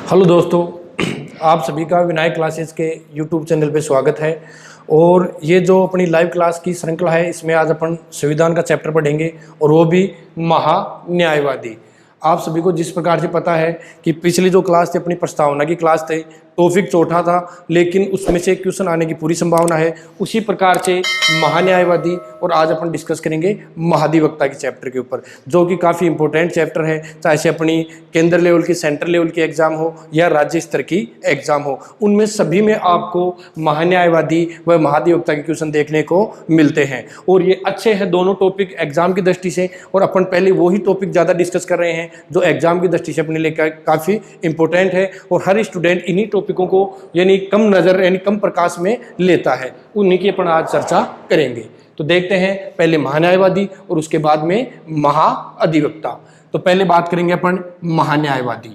Hello दोस्तों, आप सभी का विनायक क्लासेस के यूट्यूब चैनल पे स्वागत है। और ये जो अपनी लाइव क्लास की श्रृंखला है, इसमें आज अपन संविधान का चैप्टर पढ़ेंगे और वो भी महान्यायवादी। आप सभी को जिस प्रकार से पता है कि पिछली जो क्लास थी अपनी प्रस्तावना की क्लास थी, टॉपिक चौथा था, लेकिन उसमें से क्वेश्चन आने की पूरी संभावना है। उसी प्रकार से महान्यायवादी और आज अपन डिस्कस करेंगे महाधिवक्ता के चैप्टर के ऊपर, जो कि काफ़ी इंपॉर्टेंट चैप्टर है। चाहे से अपनी केंद्र लेवल की, सेंटर लेवल की एग्जाम हो या राज्य स्तर की एग्जाम हो, उनमें सभी में आपको महान्यायवादी व महाधिवक्ता के क्वेश्चन देखने को मिलते हैं। और ये अच्छे हैं दोनों टॉपिक एग्जाम की दृष्टि से, और अपन पहले वही टॉपिक ज़्यादा डिस्कस कर रहे हैं जो एग्जाम की दृष्टि से अपने लिए काफ़ी इंपॉर्टेंट है। और हर स्टूडेंट इन्हीं टॉपिकों को यानी कम नज़र यानी कम प्रकाश में लेता है, उन्हीं की अपन आज चर्चा करेंगे। तो देखते हैं पहले महान्यायवादी और उसके बाद में महाअधिवक्ता। तो पहले बात करेंगे अपन महान्यायवादी।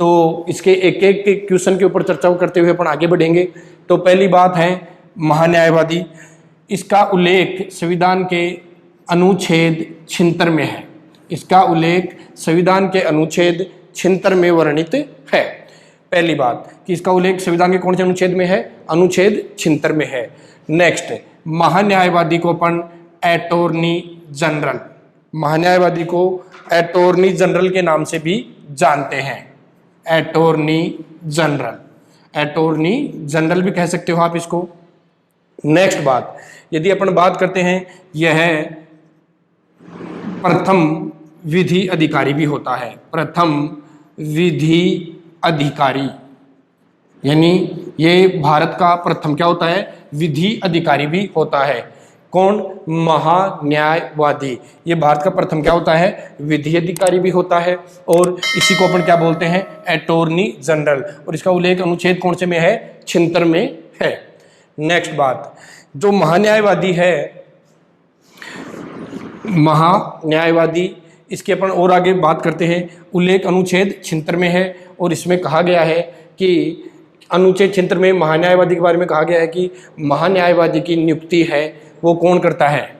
तो इसके एक एक क्वेश्चन के ऊपर चर्चा करते हुए अपन आगे बढ़ेंगे। तो पहली बात है महान्यायवादी, इसका उल्लेख संविधान के अनुच्छेद 76 में है। इसका उल्लेख संविधान के अनुच्छेद 76 में वर्णित है। पहली बात कि इसका उल्लेख संविधान के कौन से अनुच्छेद में है? अनुच्छेद 76 में है। नेक्स्ट, महान्यायवादी को अपन अटॉर्नी जनरल, महान्यायवादी को अटॉर्नी जनरल के नाम से भी जानते हैं। अटॉर्नी जनरल, अटॉर्नी जनरल भी कह सकते हो आप इसको। नेक्स्ट बात, यदि अपन बात करते हैं, यह प्रथम विधि अधिकारी भी होता है। प्रथम विधि अधिकारी, यानी ये भारत का प्रथम क्या होता है? विधि अधिकारी भी होता है। कौन? महान्यायवादी। ये भारत का प्रथम क्या होता है? विधि अधिकारी भी होता है। और इसी को अपन क्या बोलते हैं? Attorney general. और इसका उल्लेख अनुच्छेद कौन से में है? 76 में है। नेक्स्ट बात, जो महान्यायवादी है, महान्यायवादी, इसके अपन और आगे बात करते हैं। उल्लेख अनुच्छेद 76 में है और इसमें कहा गया है कि अनुच्छेद 76 में महान्यायवादी के बारे में कहा गया है कि महान्यायवादी की नियुक्ति है वो कौन करता है?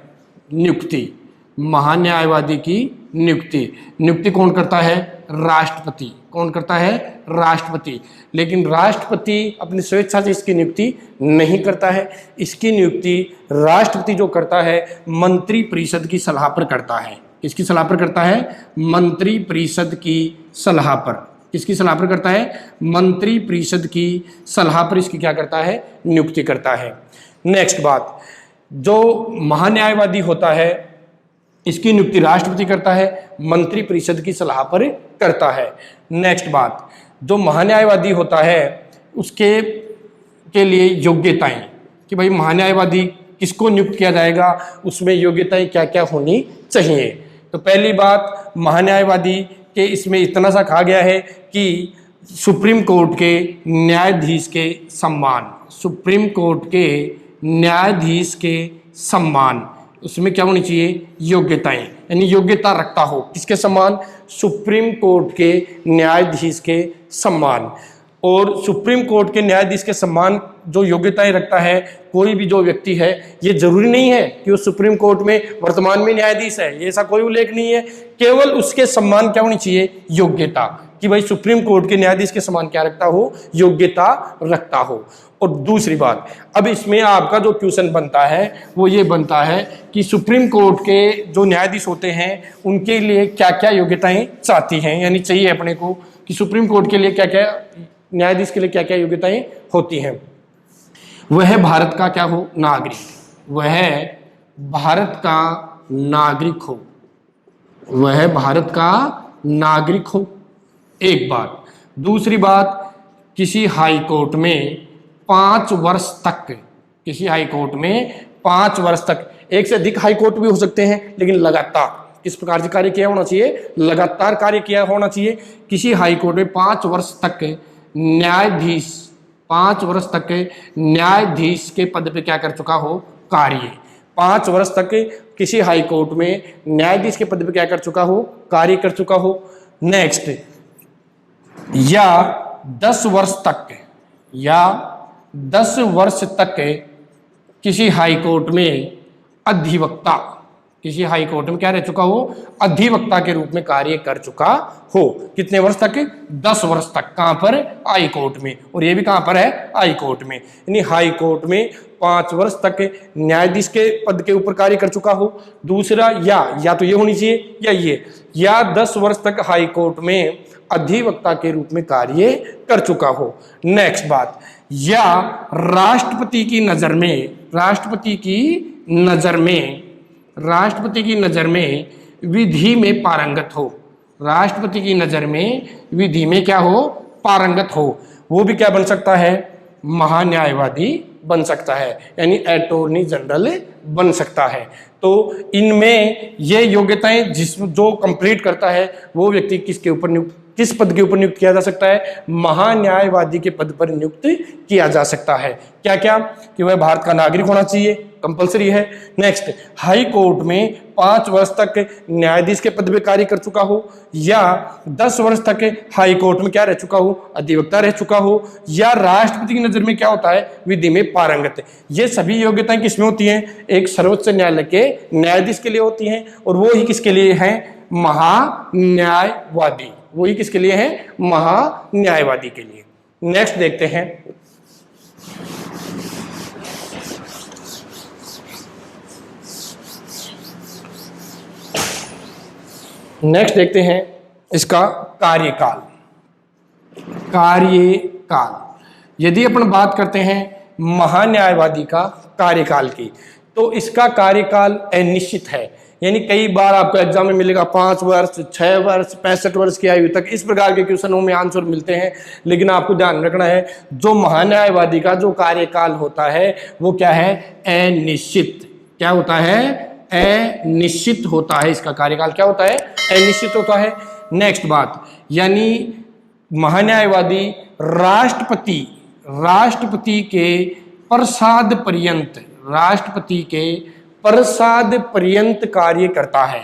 नियुक्ति, महान्यायवादी की नियुक्ति कौन करता है? राष्ट्रपति। कौन करता है? राष्ट्रपति। लेकिन राष्ट्रपति अपनी स्वेच्छा से इसकी नियुक्ति नहीं करता है। इसकी नियुक्ति राष्ट्रपति जो करता है मंत्री परिषद की सलाह पर करता है। किसकी सलाह पर करता है? मंत्री परिषद की सलाह पर। किसकी सलाह पर करता है? मंत्री परिषद की सलाह पर इसकी क्या करता है? नियुक्ति करता है। नेक्स्ट बात, जो महान्यायवादी होता है इसकी नियुक्ति राष्ट्रपति करता है, मंत्री परिषद की सलाह पर करता है। नेक्स्ट बात, जो महान्यायवादी होता है उसके के लिए योग्यताएं, कि भाई महान्यायवादी किसको नियुक्त किया जाएगा, उसमें योग्यताएं क्या क्या होनी चाहिए। तो पहली बात, महान्यायवादी के इसमें इतना सा कहा गया है कि सुप्रीम कोर्ट के न्यायाधीश के सम्मान, सुप्रीम कोर्ट के न्यायाधीश के सम्मान, उसमें क्या होनी चाहिए? योग्यताएं, यानी योग्यता रखता हो। किसके सम्मान? सुप्रीम कोर्ट के न्यायाधीश के सम्मान। और सुप्रीम कोर्ट के न्यायाधीश के सम्मान जो योग्यताएं रखता है कोई भी जो व्यक्ति है, ये जरूरी नहीं है कि वो सुप्रीम कोर्ट में वर्तमान में न्यायाधीश है, ये ऐसा कोई उल्लेख नहीं है। केवल उसके सम्मान क्या होनी चाहिए? योग्यता, कि भाई सुप्रीम कोर्ट के न्यायाधीश के समान क्या रखता हो? योग्यता रखता हो। और दूसरी बात, अब इसमें आपका जो क्वेश्चन बनता है वो ये बनता है कि सुप्रीम कोर्ट के जो न्यायाधीश होते हैं उनके लिए क्या क्या योग्यताएं चाहती हैं, यानी चाहिए अपने को कि सुप्रीम कोर्ट के लिए क्या क्या, न्यायाधीश के लिए क्या क्या योग्यताएं होती हैं। वह भारत का क्या हो? नागरिक। वह भारत का नागरिक हो। वह भारत का नागरिक हो, एक बात। दूसरी बात, किसी हाई कोर्ट में 5 वर्ष तक, किसी हाई कोर्ट में 5 वर्ष तक, एक से अधिक हाई कोर्ट भी हो सकते हैं, लेकिन लगातार किस प्रकार से कार्य किया होना चाहिए? लगातार कार्य किया होना चाहिए। किसी हाई कोर्ट में 5 वर्ष तक न्यायाधीश, 5 वर्ष तक न्यायाधीश के पद पे क्या कर चुका हो? कार्य। 5 वर्ष तक किसी हाई कोर्ट में न्यायाधीश के पद पे क्या कर चुका हो? कार्य कर चुका हो। नेक्स्ट, या 10 वर्ष तक, या 10 वर्ष तक किसी हाई कोर्ट में अधिवक्ता, किसी हाई कोर्ट में क्या रह चुका हो, अधिवक्ता के रूप में कार्य कर चुका हो। कितने वर्ष तक, 10 वर्ष तक। कहां पर, हाई कोर्ट में। और ये भी कहां पर है, हाई कोर्ट में। यानी हाई कोर्ट में 5 वर्ष तक न्यायाधीश के पद के ऊपर कार्य कर चुका हो। दूसरा, या तो ये होनी चाहिए या ये, या 10 वर्ष तक हाई कोर्ट में अधिवक्ता के रूप में कार्य कर चुका हो। नेक्स्ट बात, या राष्ट्रपति की नजर में, राष्ट्रपति की नजर में विधि में पारंगत हो। राष्ट्रपति की नजर में विधि में क्या हो, पारंगत हो। वो भी क्या बन सकता है, महान्यायवादी बन सकता है, यानी अटॉर्नी जनरल बन सकता है। तो इनमें ये योग्यताएं जो कंप्लीट करता है वो व्यक्ति किस पद के ऊपर नियुक्त किया जा सकता है, महान्यायवादी के पद पर नियुक्त किया जा सकता है। क्या क्या, कि वह भारत का नागरिक होना चाहिए, कंपलसरी है। नेक्स्ट, हाई कोर्ट में 5 वर्ष तक न्यायाधीश के पद पे कार्य कर चुका हो, या 10 वर्ष तक हाई कोर्ट में क्या रह चुका हो, अधिवक्ता रह चुका हो, या राष्ट्रपति की नजर में क्या होता है, विधि में पारंगत। ये सभी योग्यताएं किसमें होती हैं, एक सर्वोच्च न्यायालय के न्यायाधीश के लिए होती हैं, और वो ही किसके लिए है, महान्यायवादी। वही किसके लिए है, महान्यायवादी के लिए। नेक्स्ट देखते हैं, इसका कार्यकाल। यदि अपन बात करते हैं महान्यायवादी का कार्यकाल की, तो इसका कार्यकाल अनिश्चित है। यानी कई बार आपको एग्जाम में मिलेगा 5 वर्ष, 6 वर्ष, 65 वर्ष की आयु तक, इस प्रकार के क्वेश्चनों में आंसर मिलते हैं। लेकिन आपको ध्यान रखना है, जो महान्यायवादी का जो कार्यकाल होता है वो क्या है, अनिश्चित। क्या होता है, अनिश्चित होता है। इसका कार्यकाल क्या होता है, अनिश्चित होता है। नेक्स्ट बात, यानी महान्यायवादी राष्ट्रपति के प्रसाद पर्यंत कार्य करता है।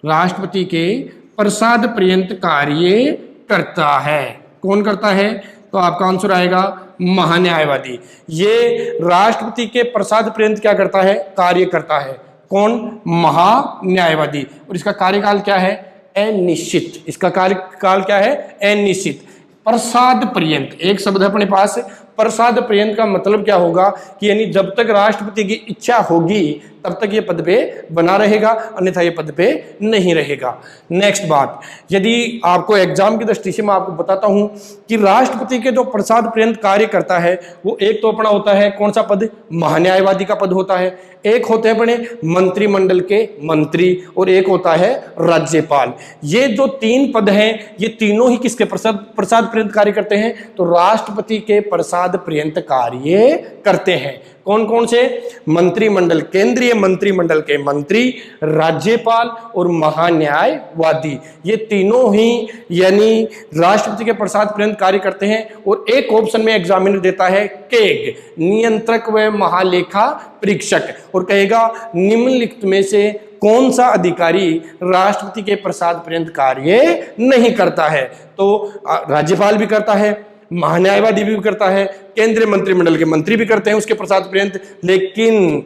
राष्ट्रपति के प्रसाद पर्यंत कार्य करता है। कौन करता है, तो आपका आंसर आएगा महान्यायवादी। ये राष्ट्रपति के प्रसाद पर्यंत क्या करता है, कार्य करता है। कौन, महान्यायवादी। और इसका कार्यकाल क्या है, अनिश्चित। इसका कार्यकाल क्या है, अनिश्चित। प्रसाद पर्यंत, एक शब्द है अपने पास, प्रसाद पर्यंत का मतलब क्या होगा कि यानी जब तक राष्ट्रपति की इच्छा होगी तब तक ये पद पे बना रहेगा, अन्यथा ये पद पे नहीं रहेगा। नेक्स्ट बात, यदि आपको एग्जाम की दृष्टि से मैं आपको बताता हूं कि राष्ट्रपति के जो प्रसाद पर्यंत कार्य करता है वो एक तो अपना होता है कौन सा पद, महान्यायवादी का पद होता है। एक होते हैं अपने मंत्रिमंडल के मंत्री, और एक होता है राज्यपाल। ये जो 3 पद हैं ये तीनों ही किसके प्रसाद पर्यंत कार्य करते हैं, तो राष्ट्रपति के प्रसाद पर्यंत कार्य करते हैं। कौन कौन से, मंत्रिमंडल, केंद्रीय मंत्रिमंडल के मंत्री, राज्यपाल और महान्यायवादी। ये तीनों ही यानी राष्ट्रपति के प्रसाद पर्यंत कार्य करते हैं। और एक ऑप्शन में एग्जामिनर देता है केग, नियंत्रक व महालेखा परीक्षक, और कहेगा निम्नलिखित में से कौन सा अधिकारी राष्ट्रपति के प्रसाद पर्यंत कार्य नहीं करता है। तो राज्यपाल भी करता है, महान्यायवादी भी करता है, केंद्रीय मंत्रिमंडल के मंत्री भी करते हैं उसके प्रसाद पर्यंत, लेकिन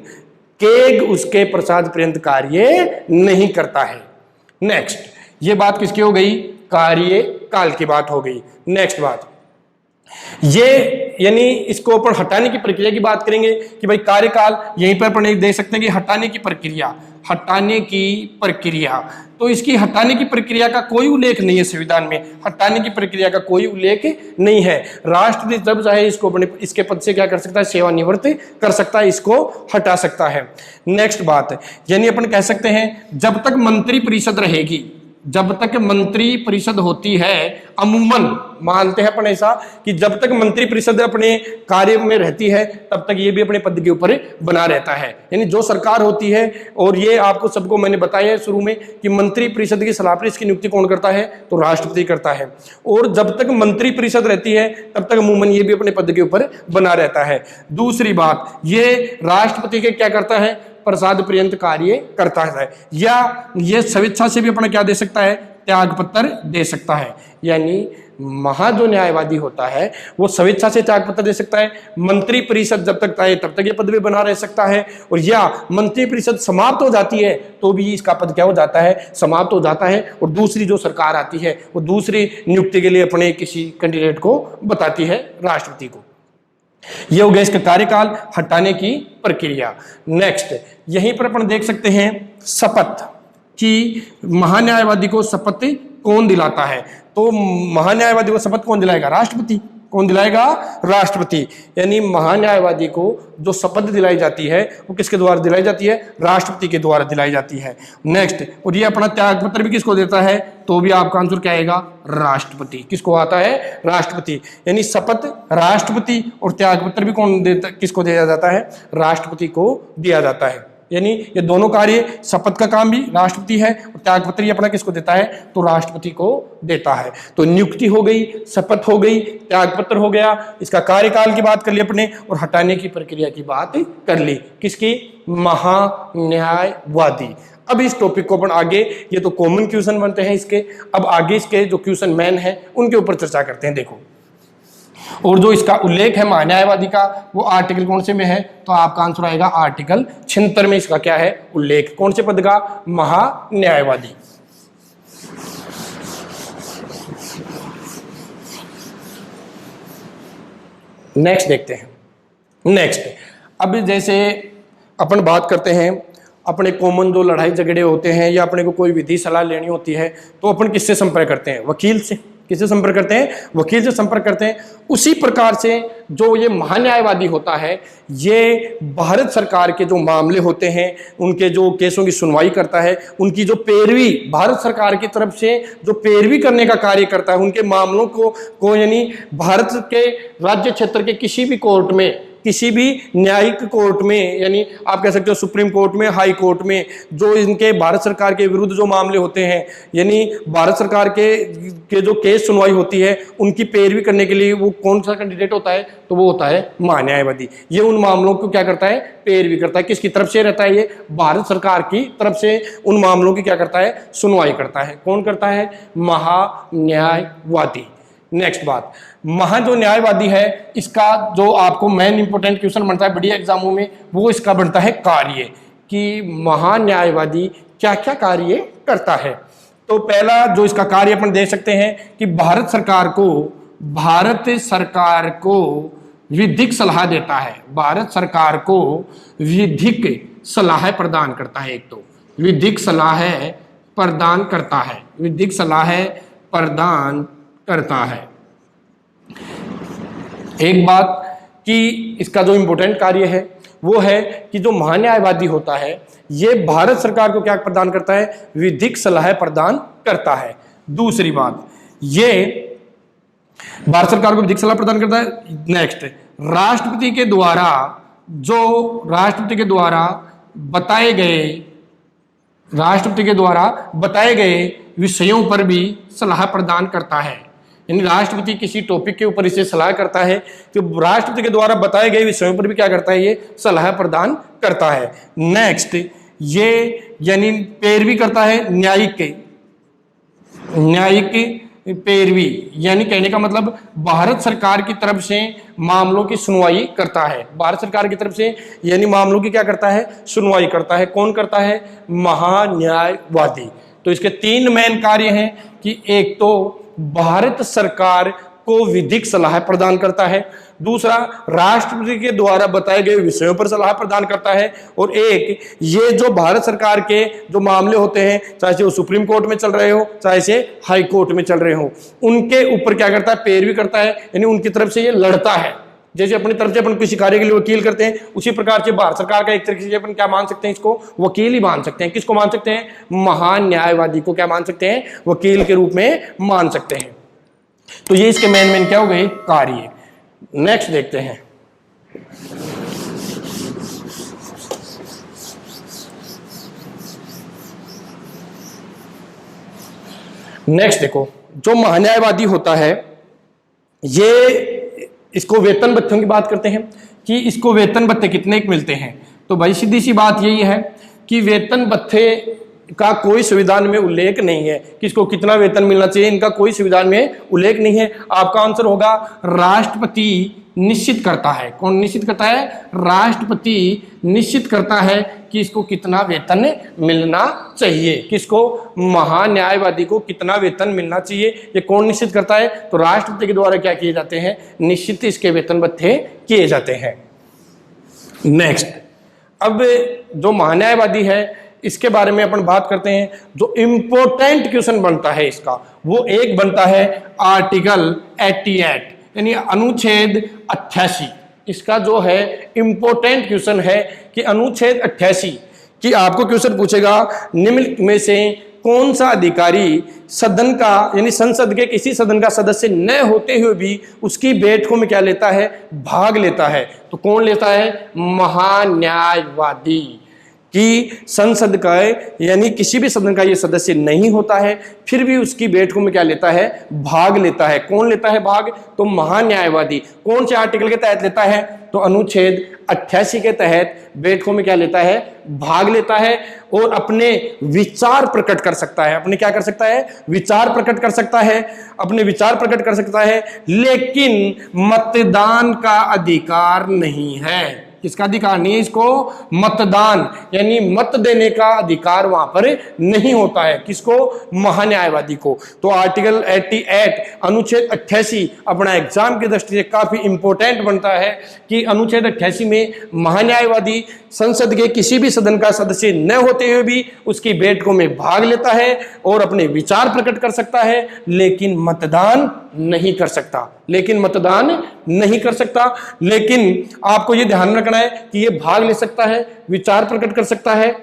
केग उसके प्रसाद पर्यंत कार्य नहीं करता है। नेक्स्ट, ये बात किसकी हो गई, कार्यकाल की बात हो गई। नेक्स्ट बात, ये यानी इसको अपन हटाने की प्रक्रिया की बात करेंगे कि भाई कार्यकाल, यहीं पर अपन देख सकते हैं कि हटाने की प्रक्रिया, तो इसकी हटाने की प्रक्रिया का कोई उल्लेख नहीं है संविधान में। हटाने की प्रक्रिया का कोई उल्लेख नहीं है। राष्ट्रपति जब चाहे इसको अपने इसके पद से क्या कर सकता है, सेवानिवृत्त कर सकता है, इसको हटा सकता है। नेक्स्ट बात, यानी अपन कह सकते हैं जब तक मंत्री परिषद रहेगी, जब तक मंत्री परिषद होती है, अमूमन मानते हैं अपन ऐसा कि जब तक मंत्री परिषद अपने कार्य में रहती है तब तक ये भी अपने पद के ऊपर बना रहता है। यानी जो सरकार होती है, और ये आपको सबको मैंने बताया है शुरू में कि मंत्री परिषद की सलाह पर इसकी नियुक्ति कौन करता है, तो राष्ट्रपति करता है। और जब तक मंत्री परिषद रहती है तब तक अमूमन ये भी अपने पद के ऊपर बना रहता है। दूसरी बात, ये राष्ट्रपति के क्या करता है, प्रसाद पर्यंत कार्य करता है, या ये स्वेच्छा से भी अपना क्या दे सकता है, त्याग पत्र दे सकता है। यानी महा जो न्यायवादी होता है वो स्वेच्छा से त्यागपत्र दे सकता है। मंत्री परिषद जब तक आए तब तक ये पद भी बना रह सकता है, और या मंत्री परिषद समाप्त हो जाती है तो भी इसका पद क्या हो जाता है, समाप्त हो जाता है, और दूसरी जो सरकार आती है वो दूसरी नियुक्ति के लिए अपने किसी कैंडिडेट को बताती है राष्ट्रपति को। यह हो गया इसका कार्यकाल, हटाने की प्रक्रिया। नेक्स्ट यहीं पर अपन देख सकते हैं शपथ कि महान्यायवादी को शपथ कौन दिलाता है। तो महान्यायवादी को शपथ कौन दिलाएगा, राष्ट्रपति। कौन दिलाएगा, राष्ट्रपति। यानी महान्यायवादी को जो शपथ दिलाई जाती है वो किसके द्वारा दिलाई जाती है, राष्ट्रपति के द्वारा दिलाई जाती है। नेक्स्ट, और ये अपना त्यागपत्र भी किसको देता है, तो भी आपका आंसर क्या आएगा, राष्ट्रपति। किसको आता है, राष्ट्रपति। यानी शपथ राष्ट्रपति और त्यागपत्र भी कौन देता, किसको दिया जाता है, राष्ट्रपति को दिया जाता है। यानी ये दोनों कार्य, शपथ का काम भी राष्ट्रपति है और त्यागपत्र ये अपना किसको देता है, तो राष्ट्रपति को देता है। तो नियुक्ति हो गई, शपथ हो गई, त्यागपत्र हो गया, इसका कार्यकाल की बात कर ली अपने, और हटाने की प्रक्रिया की बात कर ली। किसकी, महान्यायवादी। अब इस टॉपिक को अपन आगे, ये तो कॉमन क्वेश्चन बनते हैं इसके, अब आगे इसके जो क्वेश्चन मैन है उनके ऊपर चर्चा करते हैं। देखो, और जो इसका उल्लेख है महान्यायवादी का वो आर्टिकल कौन से में है, तो आपका आंसर आएगा आर्टिकल 76 में इसका क्या है, उल्लेख। कौन से पद का, महान्यायवादी। नेक्स्ट देखते हैं। नेक्स्ट, अब जैसे अपन बात करते हैं अपने कॉमन जो लड़ाई झगड़े होते हैं या अपने को कोई विधि सलाह लेनी होती है तो अपन किससे संपर्क करते हैं, वकील से। किससे संपर्क करते हैं, वकील से संपर्क करते हैं। उसी प्रकार से जो ये महान्यायवादी होता है ये भारत सरकार के जो मामले होते हैं उनके जो केसों की सुनवाई करता है, उनकी जो पैरवी भारत सरकार की तरफ से जो पैरवी करने का कार्य करता है, उनके मामलों को यानी भारत के राज्य क्षेत्र के किसी भी कोर्ट में, किसी भी न्यायिक कोर्ट में, यानी आप कह सकते हो सुप्रीम कोर्ट में, हाई कोर्ट में, जो इनके भारत सरकार के विरुद्ध जो मामले होते हैं, यानी भारत सरकार के जो केस सुनवाई होती है उनकी पैरवी करने के लिए वो कौन सा कैंडिडेट होता है, तो वो होता है महान्यायवादी। ये उन मामलों को क्या करता है, पैरवी करता है। किसकी तरफ से रहता है, ये भारत सरकार की तरफ से उन मामलों की क्या करता है, सुनवाई करता है। कौन करता है, महान्यायवादी। नेक्स्ट बात, महा जो न्यायवादी है इसका जो आपको मेन इंपोर्टेंट क्वेश्चन बनता है बढ़िया एग्जामों में, वो इसका बनता है कार्य, कि महान्यायवादी क्या क्या कार्य करता है। तो पहला जो इसका कार्य अपन देख सकते हैं कि भारत सरकार को विधिक सलाह देता है। भारत सरकार को विधिक सलाह प्रदान करता है। एक तो विधिक सलाह प्रदान करता है, विधिक सलाह प्रदान करता है। एक बात कि इसका जो इंपॉर्टेंट कार्य है वो है कि जो महान्यायवादी होता है ये भारत सरकार को क्या प्रदान करता है, विधिक सलाह प्रदान करता है। दूसरी बात, ये भारत सरकार को विधिक सलाह प्रदान करता है। नेक्स्ट, राष्ट्रपति के द्वारा बताए गए विषयों पर भी सलाह प्रदान करता है। यानी राष्ट्रपति किसी टॉपिक के ऊपर इसे सलाह करता है तो राष्ट्रपति के द्वारा बताए गए विषयों पर भी क्या करता है, ये सलाह प्रदान करता है। नेक्स्ट, ये यानी पैरवी करता है, न्यायिक पैरवी, यानी कहने का मतलब भारत सरकार की तरफ से मामलों की सुनवाई करता है। भारत सरकार की तरफ से यानी मामलों की क्या करता है, सुनवाई करता है। कौन करता है, महान्यायवादी। तो इसके तीन मेन कार्य हैं कि एक तो भारत सरकार को विधिक सलाह प्रदान करता है, दूसरा राष्ट्रपति के द्वारा बताए गए विषयों पर सलाह प्रदान करता है, और एक ये जो भारत सरकार के जो मामले होते हैं चाहे से वो सुप्रीम कोर्ट में चल रहे हो चाहे से हाई कोर्ट में चल रहे हो उनके ऊपर क्या करता है, पैरवी करता है। यानी उनकी तरफ से ये लड़ता है। जैसे अपनी तरफ से अपन किसी कार्य के लिए वकील करते हैं उसी प्रकार से भारत सरकार का एक तरीके से अपन क्या मान सकते हैं, इसको वकील ही मान सकते हैं। किसको मान सकते हैं, महान्यायवादी को क्या मान सकते हैं, वकील के रूप में मान सकते हैं। तो ये इसके मेन क्या हो गए, कार्य। नेक्स्ट देखते हैं। नेक्स्ट देखो, जो महान्यायवादी होता है ये इसको वेतन भत्तों की बात करते हैं कि इसको वेतन भत्ते कितने मिलते हैं। तो भाई सीधी सी बात यही है कि वेतन भत्ते का कोई संविधान में उल्लेख नहीं है। किसको कितना वेतन मिलना चाहिए, इनका कोई संविधान में उल्लेख नहीं है। आपका आंसर होगा राष्ट्रपति निश्चित करता है। कौन निश्चित करता है? राष्ट्रपति निश्चित करता है कि इसको कितना वेतन मिलना चाहिए। किसको? महान्यायवादी को कितना वेतन मिलना चाहिए, ये कौन निश्चित करता है? तो राष्ट्रपति के द्वारा क्या किए जाते हैं? निश्चित इसके वेतन भत्ते किए जाते हैं। नेक्स्ट, अब जो महान्यायवादी है इसके बारे में अपन बात करते हैं। जो इंपॉर्टेंट क्वेश्चन बनता है इसका, वो एक बनता है आर्टिकल 88 यानी अनुच्छेद 88। इसका जो है इंपॉर्टेंट क्वेश्चन है कि अनुच्छेद 88 कि आपको क्वेश्चन पूछेगा निम्नलिखित में से कौन सा अधिकारी सदन का यानी संसद के किसी सदन का सदस्य न होते हुए भी उसकी बैठकों में क्या लेता है? भाग लेता है। तो कौन लेता है? महान्यायवादी। कि संसद का यानी किसी भी सदन का ये सदस्य नहीं होता है, फिर भी उसकी बैठकों में क्या लेता है? भाग लेता है। कौन लेता है भाग? तो महान्यायवादी। कौन से आर्टिकल के तहत लेता है? तो अनुच्छेद 88 के तहत बैठकों में क्या लेता है? भाग लेता है और अपने विचार प्रकट कर सकता है। अपने क्या कर सकता है? विचार प्रकट कर सकता है, अपने विचार प्रकट कर सकता है, लेकिन मतदान का अधिकार नहीं है। किसका अधिकार नहीं है? इसको मतदान यानी मत देने का अधिकार वहां पर नहीं होता है। किसको? महान्यायवादी को। तो आर्टिकल 88 अनुच्छेद 88 अपना एग्जाम की दृष्टि से काफी इंपॉर्टेंट बनता है कि अनुच्छेद 88 में महान्यायवादी संसद के किसी भी सदन का सदस्य न होते हुए भी उसकी बैठकों में भाग लेता है और अपने विचार प्रकट कर सकता है, लेकिन मतदान नहीं कर सकता। लेकिन मतदान नहीं कर सकता। लेकिन आपको यह ध्यान रखना है कि यह भाग ले सकता है, विचार प्रकट कर सकता है,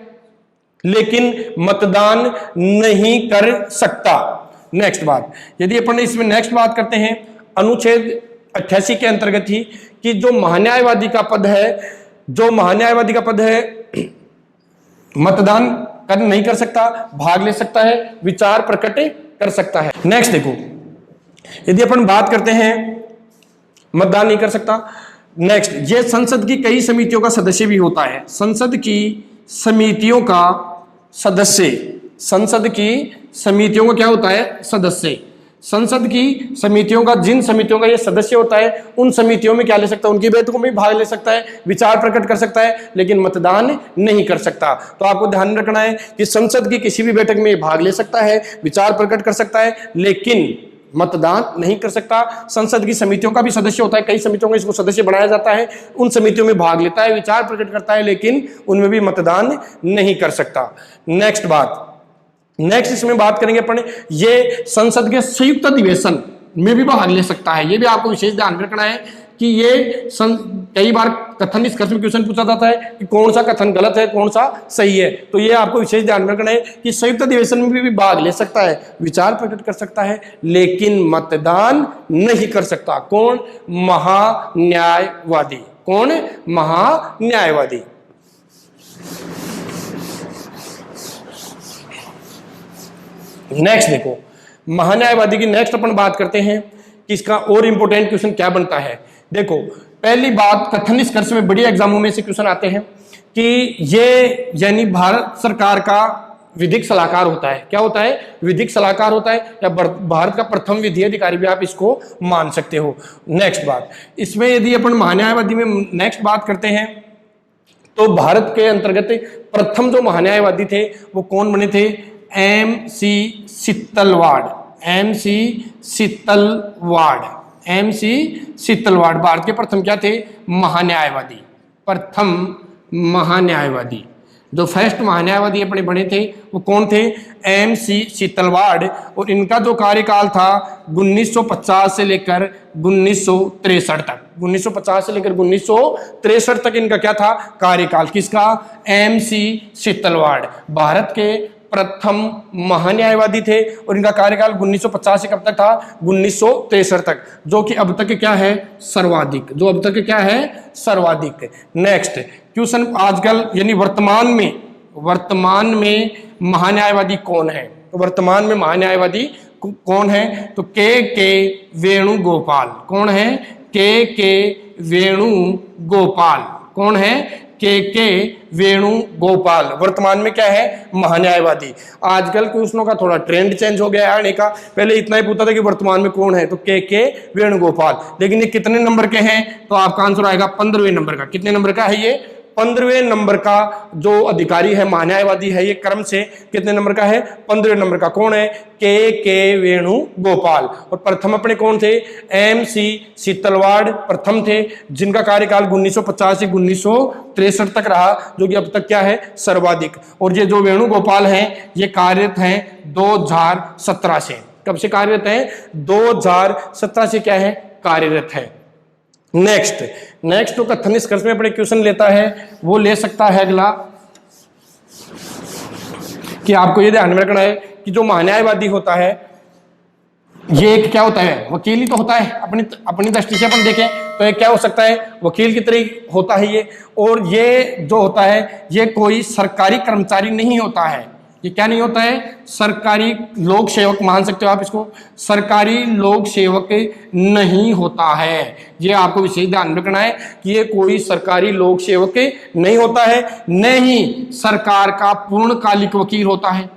लेकिन मतदान नहीं कर सकता। नेक्स्ट बात, यदि अपन इसमें नेक्स्ट बात करते हैं अनुच्छेद 88 के अंतर्गत ही कि जो महान्यायवादी का पद है मतदान कर नहीं कर सकता, भाग ले सकता है, विचार प्रकट कर सकता है। नेक्स्ट देखो, यदि अपन बात करते हैं मतदान नहीं कर सकता। नेक्स्ट, ये संसद की कई समितियों का सदस्य भी होता है। संसद की समितियों का सदस्य, संसद की समितियों का क्या होता है? सदस्य। संसद की समितियों का, जिन समितियों का ये सदस्य होता है, उन समितियों में क्या ले सकता है? उनकी बैठकों में भाग ले सकता है, विचार प्रकट कर सकता है, लेकिन मतदान नहीं कर सकता। तो आपको ध्यान रखना है कि संसद की किसी भी बैठक में भाग ले सकता है, विचार प्रकट कर सकता है, लेकिन मतदान नहीं कर सकता। संसद की समितियों का भी सदस्य होता है, कई समितियों का इसको सदस्य बनाया जाता है, उन समितियों में भाग लेता है, विचार प्रकट करता है, लेकिन उनमें भी मतदान नहीं कर सकता। नेक्स्ट इसमें बात करेंगे अपन, ये संसद के संयुक्त अधिवेशन में भी भाग ले सकता है। ये भी आपको विशेष ध्यान रखना है कि ये कई बार कथन निष्कर्ष में क्वेश्चन पूछा जाता है कि कौन सा कथन गलत है, कौन सा सही है। तो ये आपको विशेष ध्यान रखना है कि संयुक्त अधिवेशन में भी भाग ले सकता है, विचार प्रकट कर सकता है, लेकिन मतदान नहीं कर सकता। कौन? महान्यायवादी। कौन? महान्यायवादी। नेक्स्ट देखो, महान्यायवादी की नेक्स्ट अपन बात करते हैं कि इसका और इंपॉर्टेंट क्वेश्चन क्या बनता है। देखो, पहली बात, कथन निष्कर्ष में बड़ी एग्जामों में से क्वेश्चन आते हैं कि ये यानी भारत सरकार का विधिक सलाहकार होता है। क्या होता है? विधिक सलाहकार होता है, या भारत का प्रथम विधि अधिकारी भी आप इसको मान सकते हो। नेक्स्ट बात, इसमें यदि अपन महान्यायवादी में नेक्स्ट बात करते हैं तो भारत के अंतर्गत प्रथम जो महान्यायवादी थे वो कौन बने थे? MC सित्तलवाड़ भारत के प्रथम क्या थे? महान्यायवादी। प्रथम महान्यायवादी, जो फर्स्ट महान्यायवादी अपने बने थे वो कौन थे? MC सित्तलवाड़। और इनका जो कार्यकाल था 1950 से लेकर 1963 तक, 1950 से लेकर 1963 तक इनका क्या था? कार्यकाल। किसका? MC सित्तलवाड़ भारत के प्रथम महान्यायवादी थे और इनका कार्यकाल 1950 से कब तक था? 1963 तक, जो कि अब तक क्या है? सर्वाधिक। जो अब तक क्या है? सर्वाधिक। नेक्स्ट क्वेश्चन, आजकल यानी वर्तमान में महान्यायवादी कौन है? तो वर्तमान में महान्यायवादी कौन है? तो के वेणुगोपाल। कौन है? के वेणुगोपाल। कौन है? के वेणुगोपाल वर्तमान में क्या है, महान्यायवादी। आजकल क्वेश्चनों का थोड़ा ट्रेंड चेंज हो गया है आने का, पहले इतना ही पूछता था कि वर्तमान में कौन है, तो के वेणुगोपाल। लेकिन ये कितने नंबर के हैं, तो आपका आंसर आएगा 15वें नंबर का। कितने नंबर का है ये, 15वें नंबर का जो अधिकारी है, महान्यायवादी है, ये क्रम से कितने नंबर का है, 15वें नंबर का। कौन है, के वेणुगोपाल। और प्रथम अपने कौन थे, MC सीतलवाड़ प्रथम थे, जिनका कार्यकाल 1950 से 1963 तक रहा, जो कि अब तक क्या है, सर्वाधिक। और ये जो वेणुगोपाल हैं ये कार्यरत हैं 2017 से। कब से कार्यरत हैं, 2017 से क्या है, कार्यरत है। नेक्स्ट तो कथन निष्कर्ष में अपने क्वेश्चन लेता है, वो ले सकता है अगला कि आपको ये ध्यान में रखना है कि जो महान्यायवादी होता है ये एक क्या होता है, वकील ही तो होता है। अपनी दृष्टि से अपन देखें तो ये क्या हो सकता है, वकील की तरह होता है ये। और ये जो होता है ये कोई सरकारी कर्मचारी नहीं होता है। ये क्या नहीं होता है, सरकारी लोक सेवक मान सकते हो आप इसको, सरकारी लोक सेवक नहीं होता है। ये आपको विशेष ध्यान रखना है कि ये कोई सरकारी लोक सेवक नहीं होता है, न ही सरकार का पूर्णकालिक वकील होता है।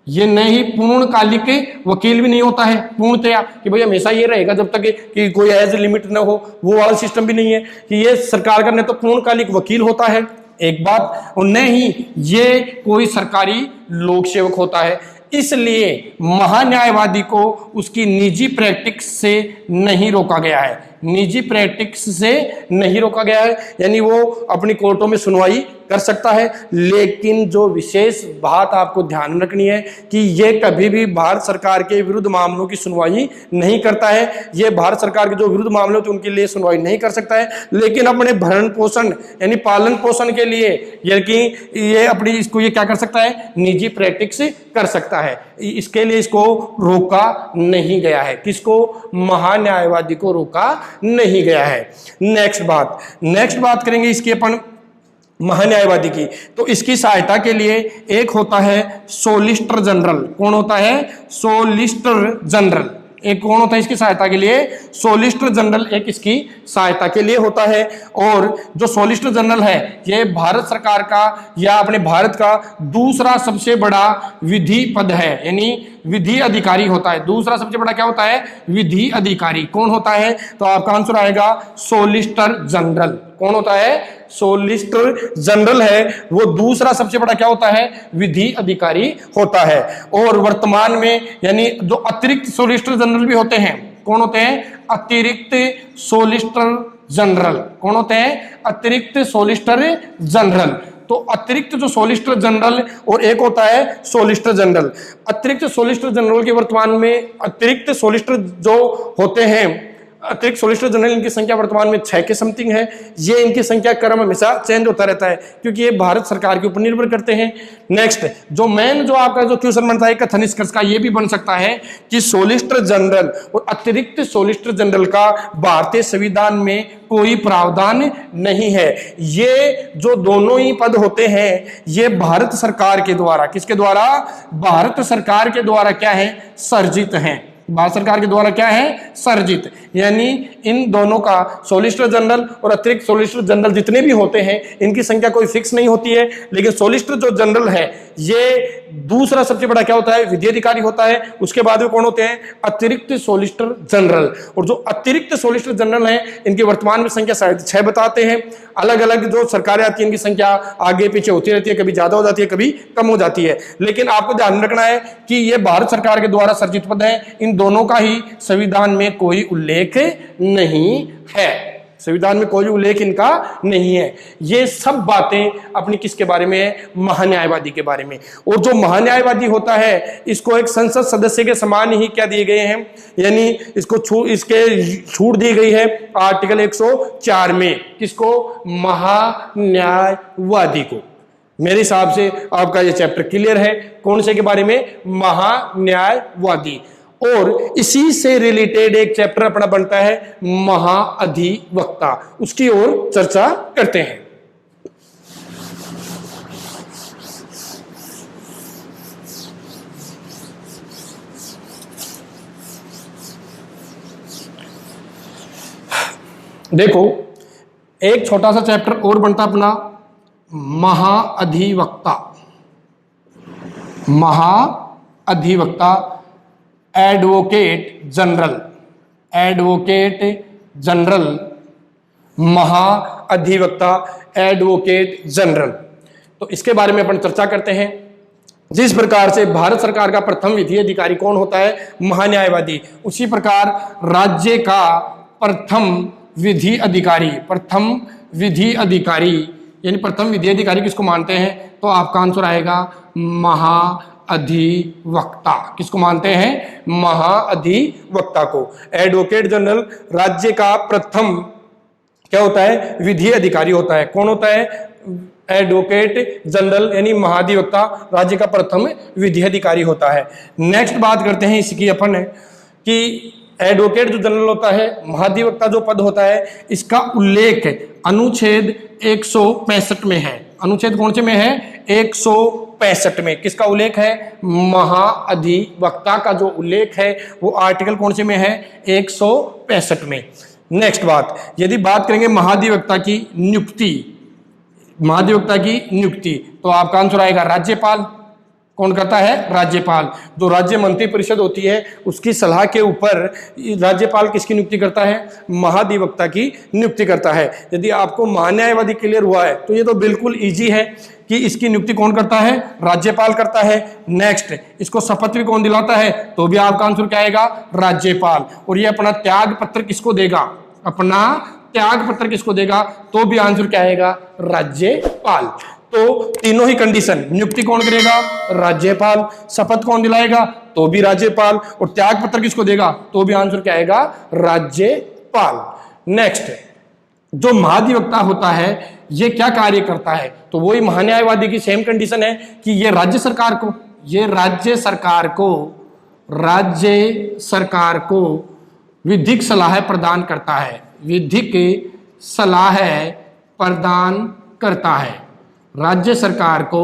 ये नहीं पूर्णकालिक वकील भी नहीं होता है पूर्णतया कि भाई हमेशा ये रहेगा जब तक कि कोई एज लिमिट ना हो, वो वाला सिस्टम भी नहीं है कि ये सरकार का न तो पूर्णकालिक वकील होता है एक बात, और न ही ये कोई सरकारी लोक सेवक होता है। इसलिए महान्यायवादी को उसकी निजी प्रैक्टिस से नहीं रोका गया है, निजी प्रैक्टिस से नहीं रोका गया है, यानी वो अपनी कोर्टों में सुनवाई कर सकता है। लेकिन जो विशेष बात आपको ध्यान रखनी है कि ये कभी भी भारत सरकार के विरुद्ध मामलों की सुनवाई नहीं करता है। ये भारत सरकार के जो विरुद्ध मामले होते हैं उनके लिए सुनवाई नहीं कर सकता है, लेकिन अपने भरण पोषण यानी पालन पोषण के लिए ये अपनी इसको ये क्या कर सकता है, निजी प्रैक्टिस कर सकता है। इसके लिए इसको रोका नहीं गया है। किसको, महान्यायवादी को रोका नहीं गया है। नेक्स्ट बात करेंगे इसकी अपन महान्यायवादी की। तो इसकी सहायता के लिए एक होता है सोलिसिटर जनरल। कौन होता है, सोलिसिटर जनरल। एक कौन होता है इसकी सहायता के लिए, सोलिसिटर जनरल एक इसकी सहायता के लिए होता है। और जो सोलिसिटर जनरल है ये भारत सरकार का या अपने भारत का दूसरा सबसे बड़ा विधि पद है, यानी विधि अधिकारी होता है। दूसरा सबसे बड़ा क्या होता है, विधि अधिकारी। कौन होता है, तो आपका आंसर आएगा सोलिसिटर जनरल। कौन होता है, सोलिसिटर जनरल है, वो दूसरा सबसे बड़ा क्या होता है, विधि अधिकारी होता है। और वर्तमान में यानी जो अतिरिक्त सोलिसिटर जनरल भी होते हैं, कौन होते हैं, अतिरिक्त सोलिसिटर जनरल। कौन होते हैं, अतिरिक्त सोलिसिटर जनरल। तो अतिरिक्त जो सोलिसिटर जनरल और एक होता है सोलिसिटर जनरल। अतिरिक्त सोलिसिटर जनरल के वर्तमान में अतिरिक्त सोलिसिटर जो होते हैं, अतिरिक्त सोलिसिटर जनरल, इनकी संख्या वर्तमान में 6 के समथिंग है। ये इनकी संख्या क्रम हमेशा चेंज होता रहता है क्योंकि ये भारत सरकार के ऊपर निर्भर करते हैं। नेक्स्ट जो मेन जो आपका जो क्वेश्चन बनता है कथन निष्कर्ष का, ये भी बन सकता है कि सोलिसिटर जनरल और अतिरिक्त सोलिसिटर जनरल का भारतीय संविधान में कोई प्रावधान नहीं है। ये जो दोनों ही पद होते हैं ये भारत सरकार के द्वारा, किसके द्वारा, भारत सरकार के द्वारा क्या है, सर्जित हैं। भारत सरकार के द्वारा क्या है, सर्जित। यानी इन दोनों का सोलिसिटर जनरल और अतिरिक्त सोलिसिटर जनरल जितने भी होते हैं इनकी संख्या कोई फिक्स नहीं होती है, लेकिन सोलिसिटर जो जनरल है ये दूसरा सबसे बड़ा क्या होता है, विधि अधिकारी होता है। उसके बाद में कौन होते हैं, अतिरिक्त सोलिसिटर जनरल। और जो अतिरिक्त सोलिसिटर जनरल हैं इनकी वर्तमान में संख्या 6.5 बताते हैं। अलग अलग जो सरकारें आती हैं इनकी संख्या आगे पीछे होती रहती है, कभी ज्यादा हो जाती है कभी कम हो जाती है। लेकिन आपको ध्यान रखना है कि ये भारत सरकार के द्वारा सर्जित पद है। इन दोनों का ही संविधान में कोई उल्लेख नहीं है, संविधान में कोई उल्लेख इनका नहीं है। ये सब बातें अपनी किसके बारे में है, महान्यायवादी के बारे में। और जो महान्यायवादी होता है इसको एक संसद सदस्य के समान ही क्या दिए गए हैं, यानी इसको इसके छूट दी गई है आर्टिकल 104 में। किसको, महान्यायवादी को। मेरे हिसाब से आपका ये चैप्टर क्लियर है कौन से के बारे में, महान्यायवादी। और इसी से रिलेटेड एक चैप्टर अपना बनता है महाअधिवक्ता, उसकी ओर चर्चा करते हैं। देखो एक छोटा सा चैप्टर और बनता अपना महाअधिवक्ता, महाअधिवक्ता, एडवोकेट जनरल, एडवोकेट जनरल, महाअधिवक्ता, एडवोकेट जनरल। तो इसके बारे में अपन चर्चा करते हैं। जिस प्रकार से भारत सरकार का प्रथम विधि अधिकारी कौन होता है? महान्यायवादी। उसी प्रकार राज्य का प्रथम विधि अधिकारी, प्रथम विधि अधिकारी यानी प्रथम विधि अधिकारी किसको मानते हैं? तो आपका आंसर आएगा महाअधिवक्ता। किसको मानते हैं? महाअधिवक्ता को। एडवोकेट जनरल राज्य का प्रथम क्या होता है? विधि अधिकारी होता है। कौन होता है? एडवोकेट जनरल यानी महाधिवक्ता राज्य का प्रथम विधि अधिकारी होता है। नेक्स्ट बात करते हैं इसकी अपन कि एडवोकेट जो जनरल होता है, महाधिवक्ता जो पद होता है, इसका उल्लेख अनुच्छेद 165 में है। अनुच्छेद कौन से में है? 165 में। किसका उल्लेख है? महाअधिवक्ता का जो उल्लेख है वो आर्टिकल कौन से में है? 165 में। नेक्स्ट बात, यदि बात करेंगे महाधिवक्ता की नियुक्ति, महाधिवक्ता की नियुक्ति, तो आपका आंसर आएगा राज्यपाल। कौन करता है? राज्यपाल। जो राज्य मंत्री परिषद होती है उसकी सलाह के ऊपर राज्यपाल किसकी नियुक्ति करता है? महाधिवक्ता की नियुक्ति करता है। यदि आपको महान्यायवादी क्लियर हुआ है तो ये तो बिल्कुल इजी है कि इसकी नियुक्ति कौन करता है? राज्यपाल करता है। नेक्स्ट, इसको शपथ भी कौन दिलाता है? तो भी आपका आंसर क्या आएगा? राज्यपाल। और ये अपना त्याग पत्र किसको देगा? अपना त्याग पत्र किसको देगा? तो भी आंसर क्या आएगा? राज्यपाल। तो तीनों ही कंडीशन, नियुक्ति कौन करेगा? राज्यपाल। शपथ कौन दिलाएगा? तो भी राज्यपाल। और त्याग पत्र किसको देगा? तो भी आंसर क्या आएगा? राज्यपाल। नेक्स्ट, जो महाधिवक्ता होता है ये क्या कार्य करता है? तो वही महान्यायवादी की सेम कंडीशन है कि ये राज्य सरकार को, ये राज्य सरकार को विधिक सलाह प्रदान करता है, विधिक सलाह प्रदान करता है। राज्य सरकार को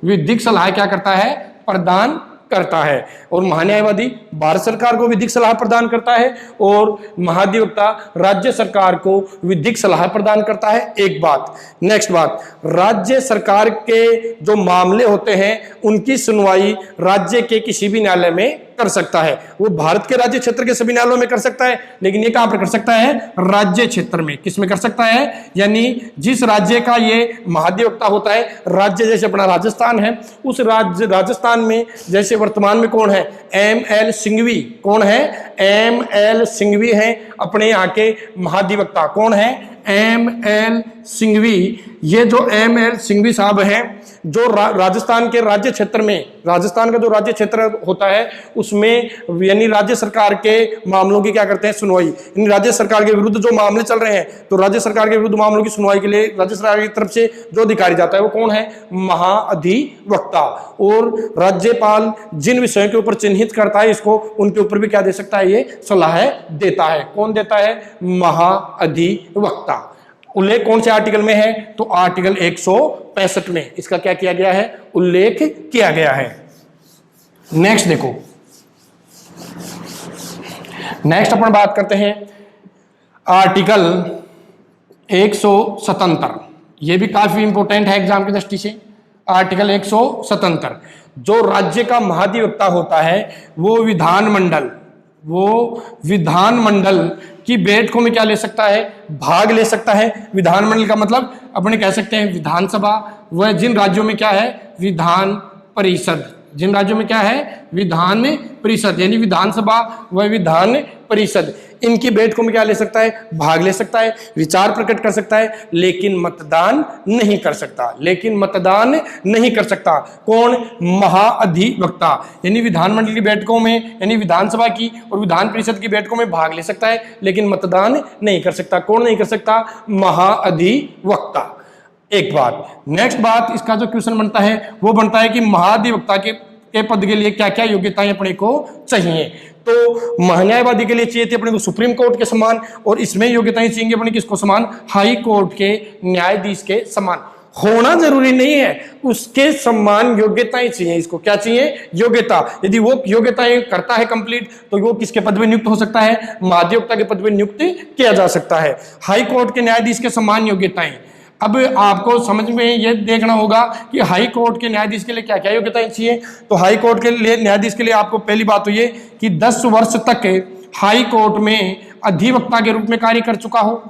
विधिक सलाह क्या करता है? प्रदान करता है। और महान्यायवादी भारत सरकार को विधिक सलाह प्रदान करता है और महाधिवक्ता राज्य सरकार को विधिक सलाह प्रदान करता है। एक बात। नेक्स्ट बात, राज्य सरकार के जो मामले होते हैं उनकी सुनवाई राज्य के किसी भी न्यायालय में कर सकता है। वो भारत के राज्य क्षेत्र के सभी न्यायालयों में कर सकता है, लेकिन ये कहां पर कर सकता है? राज्य क्षेत्र में। किस में कर सकता है? यानी जिस राज्य का ये महाधिवक्ता होता है, राज्य जैसे अपना राजस्थान है, उस राजस्थान में जैसे वर्तमान में कौन है? एम.एल. सिंघवी। कौन है? एम.एल. सिंघवी है अपने यहाँ के महाधिवक्ता। कौन है? एम.एल. सिंघवी। ये जो एम.एल. सिंघवी साहब हैं, जो राजस्थान के राज्य क्षेत्र में, राजस्थान का जो राज्य क्षेत्र होता है उसमें यानी राज्य सरकार के मामलों की क्या करते हैं? सुनवाई। यानी राज्य सरकार के विरुद्ध जो मामले चल रहे हैं तो राज्य सरकार के विरुद्ध मामलों की सुनवाई के लिए राज्य सरकार की तरफ से जो अधिकारी जाता है वो कौन है? महाअधिवक्ता। और राज्यपाल जिन विषयों के ऊपर चिन्हित करता है इसको, उनके ऊपर भी क्या दे सकता है? ये सलाह देता है। कौन देता है? महाअधिवक्ता। उल्लेख कौन से आर्टिकल में है? तो आर्टिकल 165 में इसका क्या किया गया है? उल्लेख किया गया है। नेक्स्ट देखो, नेक्स्ट अपन बात करते हैं आर्टिकल 177। ये भी काफी इंपॉर्टेंट है एग्जाम की दृष्टि से। आर्टिकल 177, जो राज्य का महाधिवक्ता होता है वो विधानमंडल की बैठकों में क्या ले सकता है? भाग ले सकता है। विधानमंडल का मतलब अपने कह सकते हैं विधानसभा। वह जिन राज्यों में क्या है? विधान परिषद। जिन राज्यों में क्या है? विधान परिषद यानी विधानसभा व विधान परिषद, इनकी बैठकों में क्या ले सकता है? भाग ले सकता है, विचार प्रकट कर सकता है, लेकिन मतदान नहीं कर सकता। लेकिन मतदान नहीं कर सकता। कौन? महाअधिवक्ता। यानी विधानमंडल की बैठकों में यानी विधानसभा की और विधान परिषद की बैठकों में भाग ले सकता है, लेकिन मतदान नहीं कर सकता। कौन नहीं कर सकता? महाअधिवक्ता। एक बात। नेक्स्ट बात, इसका जो क्वेश्चन बनता है वो बनता है कि महाधिवक्ता के पद के लिए क्या क्या योग्यताएं अपने को चाहिए? तो महान्यायवादी के लिए चाहिए थी अपने को सुप्रीम कोर्ट के समान, और इसमें योग्यताएं चाहिए अपने किसको समान? हाई कोर्ट के न्यायाधीश के समान। होना जरूरी नहीं है, उसके समान योग्यताएं चाहिए। इसको क्या चाहिए? योग्यता। यदि वो योग्यताएं करता है कंप्लीट तो वो किसके पद में नियुक्त हो सकता है? महाधिवक्ता के पद में नियुक्त किया जा सकता है। हाई कोर्ट के न्यायाधीश के समान योग्यताएं। अब आपको समझ में ये देखना होगा कि हाई कोर्ट के न्यायाधीश के लिए क्या क्या योग्यता चाहिए। तो हाई कोर्ट के लिए न्यायाधीश के लिए आपको पहली बात तो ये कि 10 वर्ष तक हाई कोर्ट में अधिवक्ता के रूप में कार्य कर चुका हो,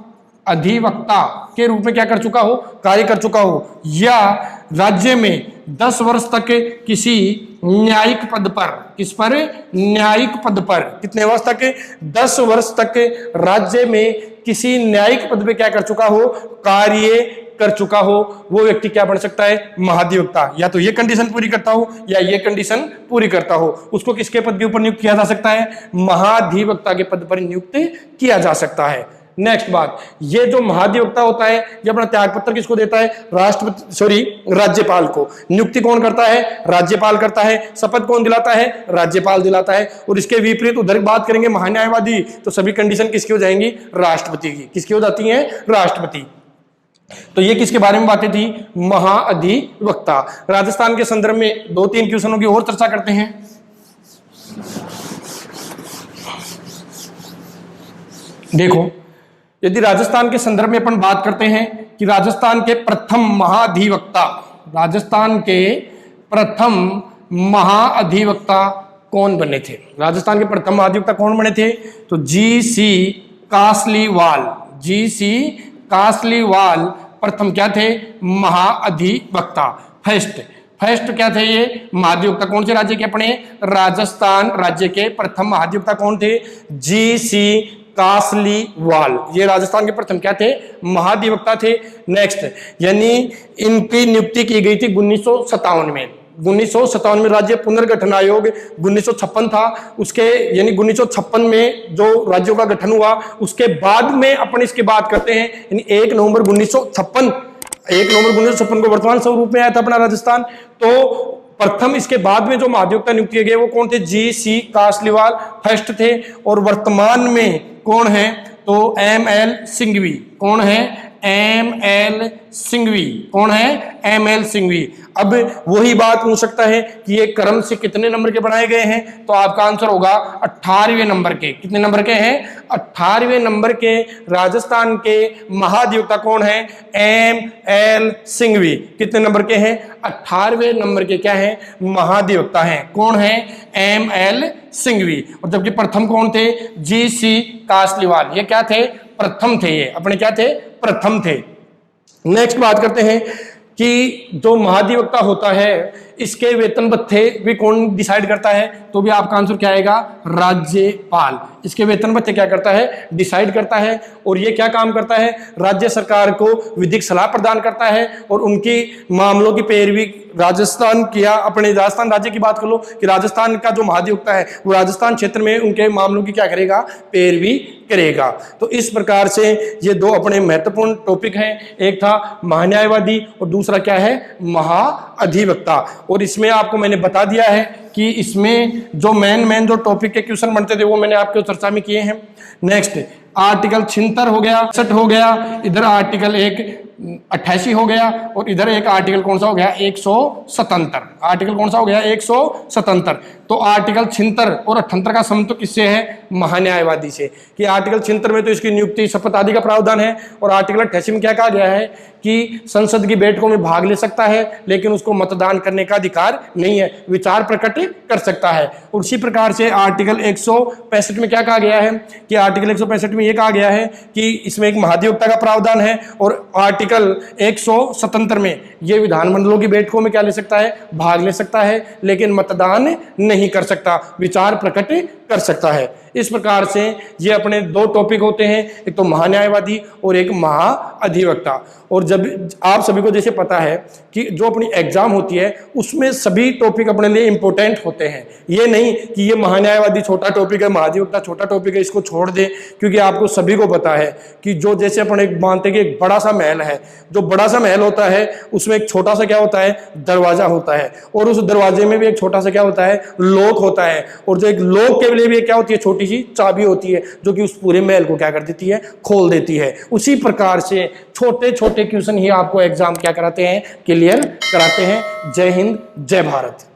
अधिवक्ता के रूप में क्या कर चुका हो, कार्य कर चुका हो, या राज्य में 10 वर्ष तक किसी न्यायिक पद पर, किस पर, न्यायिक पद पर, कितने वर्ष तक, 10 वर्ष तक राज्य में किसी न्यायिक पद पे क्या कर चुका हो, कार्य कर चुका हो, वो व्यक्ति क्या बन सकता है, महाधिवक्ता। या तो ये कंडीशन पूरी करता हो या ये कंडीशन पूरी करता हो, उसको किसके पद के ऊपर नियुक्त किया जा सकता है, महाधिवक्ता के पद पर नियुक्त किया जा सकता है। नेक्स्ट बात, ये जो महाधिवक्ता होता है ये अपना त्यागपत्र किसको देता है, राज्यपाल को। नियुक्ति कौन करता है, राज्यपाल करता है। शपथ कौन दिलाता है, राज्यपाल दिलाता है। और इसके विपरीत उधर बात करेंगे महान्यायवादी, तो सभी कंडीशन किसकी हो जाएंगी, राष्ट्रपति की। किसकी हो जाती है, राष्ट्रपति। तो ये किसके बारे में बातें थी, महाअधिवक्ता। राजस्थान के संदर्भ में 2-3 क्वेश्चनों की और चर्चा करते हैं। देखो, यदि राजस्थान के संदर्भ में अपन बात करते हैं कि राजस्थान के प्रथम महाधिवक्ता, राजस्थान के प्रथम महाधिवक्ता कौन बने थे, राजस्थान के प्रथम महाधिवक्ता कौन बने थे, तो जी.सी. कासलीवाल, जी.सी. कासलीवाल प्रथम क्या थे, महाअधिवक्ता। फर्स्ट क्या थे ये महाधिवक्ता, कौन से राज्य के, अपने राजस्थान राज्य के प्रथम महाधिवक्ता कौन थे, जी.सी. कासलीवाल। ये राजस्थान के प्रथम क्या थे, महाधिवक्ता थे। नेक्स्ट, यानी इनकी नियुक्ति की गई थी 1957 में। 1957 में राज्य पुनर्गठन आयोग 1956 था, उसके यानी 1956 में जो राज्यों का गठन हुआ, उसके बाद में अपन इसकी बात करते हैं, यानी 1 नवंबर 1956 को वर्तमान स्वरूप में आया था अपना राजस्थान। तो प्रथम इसके बाद में जो महाधिवक्ता नियुक्त किए गए वो कौन थे, जी.सी. कासलीवाल फर्स्ट थे। और वर्तमान में कौन है, तो M.L. सिंघवी। कौन है, M.L. सिंघवी। कौन है, M.L. सिंघवी। अब वही बात हो सकता है कि ये क्रम से कितने नंबर के बनाए गए हैं, तो आपका आंसर होगा 18वें नंबर के। कितने नंबर के हैं, 18वें नंबर के राजस्थान के महाधिवक्ता कौन है, M.L. सिंघवी। कितने नंबर के हैं, 18वें नंबर के क्या है, महाधिवक्ता हैं। कौन है, M.L. सिंघवी। और जबकि प्रथम कौन थे, जी.सी. कासलीवाल। ये क्या थे, प्रथम थे, ये अपने क्या थे, प्रथम थे। नेक्स्ट बात करते हैं कि जो महाधिवक्ता होता है इसके वेतन भत्ते भी कौन डिसाइड करता है, तो भी आपका आंसर क्या आएगा, राज्यपाल। इसके वेतन भत्ते क्या करता है, डिसाइड करता है। और ये क्या काम करता है, राज्य सरकार को विधिक सलाह प्रदान करता है और उनकी मामलों की पैरवी राजस्थान किया, अपने राजस्थान राज्य की बात कर लो कि राजस्थान का जो महाधिवक्ता है वो राजस्थान क्षेत्र में उनके मामलों की क्या करेगा, पैरवी करेगा। तो इस प्रकार से ये दो अपने महत्वपूर्ण टॉपिक हैं, एक था महान्यायवादी और दूसरा क्या है, महाअधिवक्ता। और इसमें आपको मैंने बता दिया है कि इसमें जो मेन जो टॉपिक के क्वेश्चन बनते थे वो मैंने आपके चर्चा में किए हैं। नेक्स्ट, आर्टिकल 76 हो गया, 60 हो गया, इधर आर्टिकल 88 हो गया और इधर एक आर्टिकल कौन सा हो गया, 177। आर्टिकल कौन सा हो गया, 177। तो आर्टिकल 76 और 78 का संबंध तो किससे है, महान्यायवादी से। कि आर्टिकल 76 में तो इसकी नियुक्ति शपथ आदि का प्रावधान है और आर्टिकल 88 में क्या कहा गया है कि संसद की बैठकों में भाग ले सकता है लेकिन उसको मतदान करने का अधिकार नहीं है, विचार प्रकट कर सकता है। और उसी प्रकार से आर्टिकल 165 में क्या कहा गया है कि आर्टिकल 165 में यह कहा गया है कि इसमें एक महाधिवक्ता का प्रावधान है और आर्टिकल 177 में ये विधानमंडलों की बैठकों में क्या ले सकता है, भाग ले सकता है लेकिन मतदान नहीं कर सकता, विचार प्रकट कर सकता है। इस प्रकार से ये अपने दो टॉपिक होते हैं, एक तो महान्यायवादी और एक महाअधिवक्ता। और जब आप सभी को जैसे पता है कि जो अपनी एग्जाम होती है उसमें सभी टॉपिक अपने लिए इंपॉर्टेंट होते हैं। ये नहीं कि ये महान्यायवादी छोटा टॉपिक है, महाधिवक्ता छोटा टॉपिक है, इसको छोड़ दे, क्योंकि आपको सभी को पता है कि जो जैसे अपन एक मानते हैं कि एक बड़ा सा महल है, जो बड़ा सा महल होता है उसमें एक छोटा सा क्या होता है, दरवाजा होता है, और उस दरवाजे में भी एक छोटा सा क्या होता है, लॉक होता है, और जो एक लॉक के लिए भी क्या होती है, छोटी सी चाबी होती है जो कि उस पूरे महल को क्या कर देती है, खोल देती है। उसी प्रकार से छोटे छोटे क्वेश्चन ही आपको एग्जाम क्या कराते हैं, क्लियर कराते हैं। जय हिंद, जय भारत।